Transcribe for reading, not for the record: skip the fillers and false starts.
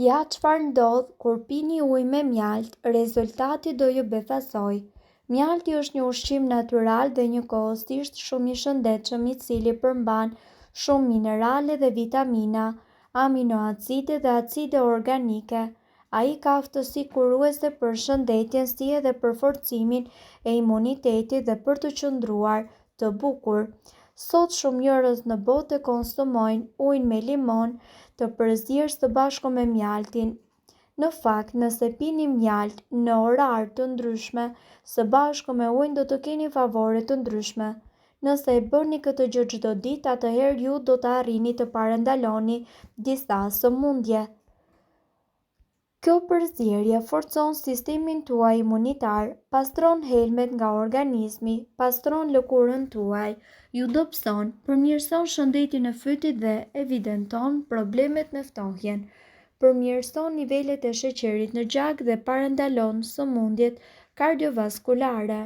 Ja çfarë ndodh kur pini ujë me mjalt, rezultati do ju befasoj. Mjalti është një ushqim natyral dhe njëkohësisht shumë i shëndetshëm i cili përmban shumë minerale dhe vitamina, aminoacide dhe acide organike. Ai ka aftësi kuruese për shëndetjen si edhe për forcimin e imunitetit dhe për të qëndruar të bukur. Sot shumë njerëz në botë konsumojnë ujin me limon të përzierës së bashku me mjaltin. Në fakt, nëse pini mjalt në orare të ndryshme së bashku me ujin do të keni favore të ndryshme. Nëse e bëni këtë gjë çdo ditë, atëherë ju do të arrini të parandaloni disa sëmundje. Kjo përzierje forcon sistemin tuaj imunitar, pastron helmet nga organizmi, pastron lëkurën tuaj, ju dobëson, përmirëson shëndetin e fytit dhe evidenton problemet me ftohjen, përmirëson nivelet e sheqerit në gjak dhe parandalon sëmundjet kardiovaskulare.